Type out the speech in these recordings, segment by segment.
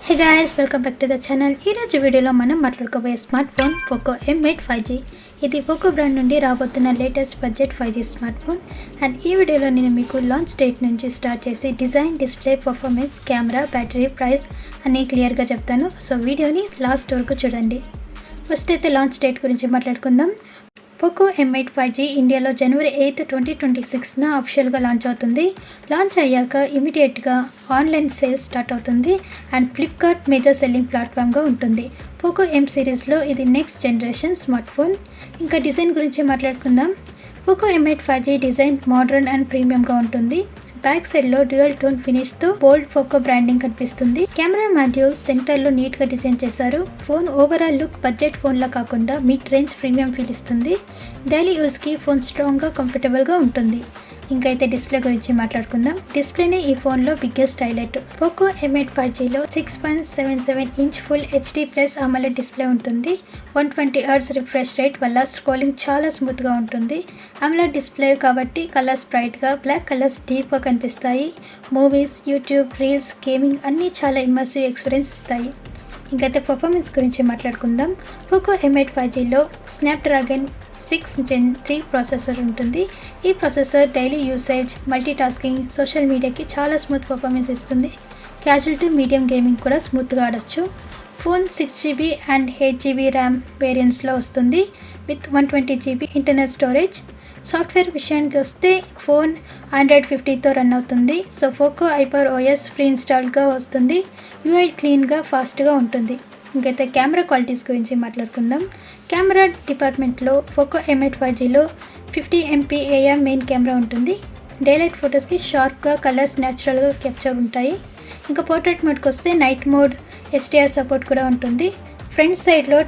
Hey guys, welcome back to the channel. ఈ రోజు వీడియోలో మనం మాట్లాడుకోబోయే smart phone Poco M8 5G. ఇది పోకో బ్రాండ్ నుండి రాబోతున్న latest budget 5G smart phone. And ఈ వీడియోలో నేను మీకు లాంచ్ డేట్ నుంచి స్టార్ట్ చేసి design, display, performance, camera, battery, price అన్నీ క్లియర్గా చెప్తాను. సో వీడియోని లాస్ట్ వరకు చూడండి. ఫస్ట్ అయితే లాంచ్ డేట్ గురించి మాట్లాడుకుందాం. పోకో M8 5G ఇండియాలో జనవరి 8, 2026న అఫిషియల్గా లాంచ్ అవుతుంది. లాంచ్ అయ్యాక ఇమీడియట్గా ఆన్లైన్ సేల్స్ స్టార్ట్ అవుతుంది అండ్ ఫ్లిప్కార్ట్ మేజర్ సెల్లింగ్ ప్లాట్ఫామ్గా ఉంటుంది. పోకో M సిరీస్లో ఇది నెక్స్ట్ జనరేషన్ స్మార్ట్ ఫోన్. ఇంకా డిజైన్ గురించి మాట్లాడుకుందాం. Poco M8 5G design modern and ప్రీమియంగా ఉంటుంది. బ్యాక్ సైడ్లో డ్యూయల్ టోన్ ఫినిష్తో బోల్డ్ పోకో బ్రాండింగ్ కనిపిస్తుంది. కెమెరా మాడ్యూల్ సెంటర్లో నీట్గా డిజైన్ చేశారు. ఫోన్ ఓవరాల్ లుక్ బడ్జెట్ ఫోన్లా కాకుండా మిడ్ రేంజ్ ప్రీమియం ఫీల్ ఇస్తుంది. డైలీ యూస్కి ఫోన్ స్ట్రాంగ్గా, కంఫర్టబుల్గా ఉంటుంది. ఇంకైతే డిస్ప్లే గురించి మాట్లాడుకుందాం. డిస్ప్లేనే ఈ ఫోన్లో biggest highlight. Poco M8 5Gలో 6.77 inch full HD+ AMOLED display ఉంటుంది. 120Hz రిఫ్రెష్ రేట్ వల్ల స్క్రోలింగ్ చాలా స్మూత్గా ఉంటుంది. AMOLED డిస్ప్లే కాబట్టి కలర్స్ బ్రైట్గా, బ్లాక్ కలర్స్ డీప్గా కనిపిస్తాయి. మూవీస్, యూట్యూబ్, రీల్స్, గేమింగ్ అన్నీ చాలా ఇమ్మర్సివ్ ఎక్స్పీరియన్స్ ఇస్తాయి. ఇంకైతే పర్ఫార్మెన్స్ గురించి మాట్లాడుకుందాం. పోకో M8 5Gలో స్నాప్డ్రాగన్ 6 Gen 3 ప్రాసెసర్ ఉంటుంది. ఈ processor daily usage, multitasking, social మీడియాకి చాలా స్మూత్ పర్ఫార్మెన్స్ ఇస్తుంది. క్యాజువల్ టు మీడియం గేమింగ్ కూడా స్మూత్గా ఆడచ్చు. Phone 6GB and 8GB RAM వేరియంట్స్లో వస్తుంది with 120GB internal storage. Software విషయానికి వస్తే ఫోన్ Android 15తో రన్ అవుతుంది. So Poco hyper OS pre ఇన్స్టాల్డ్గా వస్తుంది. UI క్లీన్గా, ఫాస్ట్గా ఉంటుంది. ఇంకైతే కెమెరా క్వాలిటీస్ గురించి మాట్లాడుకుందాం. కెమెరా డిపార్ట్మెంట్లో Poco M8 5Gలో 50MP AR main camera ఉంటుంది. డేలైట్ ఫొటోస్కి షార్ప్గా, కలర్స్ న్యాచురల్గా క్యాప్చర్ ఉంటాయి. ఇంకా పోర్ట్రేట్ మోడ్కి వస్తే నైట్ మోడ్, HDR సపోర్ట్ కూడా ఉంటుంది. ఫ్రంట్ సైడ్లో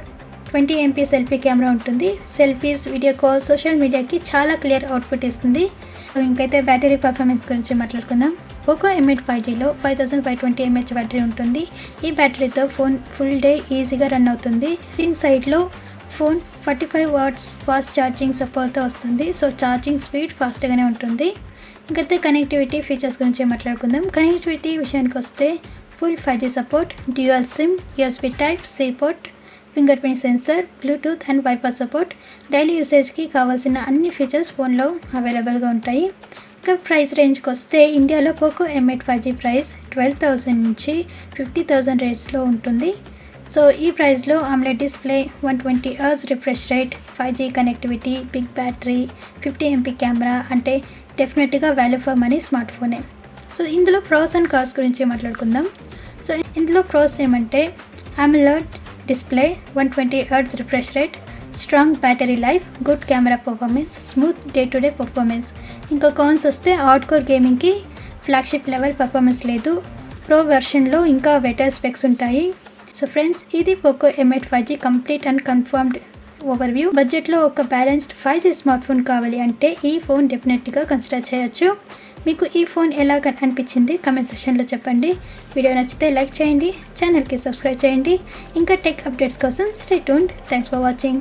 20MP సెల్ఫీ కెమెరా ఉంటుంది. సెల్ఫీస్, వీడియో కాల్, సోషల్ మీడియాకి చాలా క్లియర్ అవుట్పుట్ ఇస్తుంది. ఇంకైతే బ్యాటరీ పర్ఫార్మెన్స్ గురించి మాట్లాడుకుందాం. పోకో M8 5Gలో 5520 mAh బ్యాటరీ ఉంటుంది. ఈ బ్యాటరీతో ఫోన్ ఫుల్ డే ఈజీగా రన్ అవుతుంది. ఛార్జింగ్ సైడ్లో ఫోన్ 45 వాట్స్ ఫాస్ట్ ఛార్జింగ్ సపోర్ట్తో వస్తుంది. సో ఛార్జింగ్ స్పీడ్ ఫాస్ట్గానే ఉంటుంది. ఇంకైతే కనెక్టివిటీ ఫీచర్స్ గురించి మాట్లాడుకుందాం. కనెక్టివిటీ విషయానికి వస్తే full 5G support, dual SIM, USB Type-C port, fingerprint sensor, Bluetooth and WiFi support. Daily యూసేజ్కి కావాల్సిన అన్ని ఫీచర్స్ ఫోన్లో అవైలబుల్గా ఉంటాయి. ఇంకా ప్రైస్ రేంజ్కి వస్తే ఇండియాలో పోకో M8 5G ప్రైస్ 12,000 నుంచి 50,000 రేంజ్లో ఉంటుంది. సో ఈ ప్రైస్లో AMOLED display, 120Hz refresh rate, 5G connectivity, big battery, 50MP camera అంటే డెఫినెట్గా వాల్యూ ఫర్ మనీ స్మార్ట్ ఫోనే. సో ఇందులో ప్రోస్ అండ్ కాన్స్ గురించి మాట్లాడుకుందాం. సో ఇందులో ప్రోస్ ఏమంటే AMOLED display, 120Hz refresh rate, strong battery life, good camera performance, smooth day to day performance. ఇంకా cons వస్తే అవుట్కోర్ గేమింగ్కి ఫ్లాగ్షిప్ లెవెల్ పర్ఫార్మెన్స్ లేదు. ప్రో వెర్షన్లో ఇంకా బెటర్ స్పెక్స్ ఉంటాయి. సో ఫ్రెండ్స్, ఇది Poco M8 5G complete and confirmed overview. బడ్జెట్లో ఒక బ్యాలెన్స్డ్ 5G స్మార్ట్ ఫోన్ కావాలి అంటే ఈ ఫోన్ డెఫినెట్గా కన్సిడర్ చేయొచ్చు. మీకు ఈ ఫోన్ ఎలా అనిపించింది కామెంట్ సెక్షన్లో చెప్పండి. వీడియో నచ్చితే లైక్ చేయండి, ఛానల్కి సబ్స్క్రైబ్ చేయండి. ఇంకా టెక్ అప్డేట్స్ కోసం stay tuned. Thanks for watching.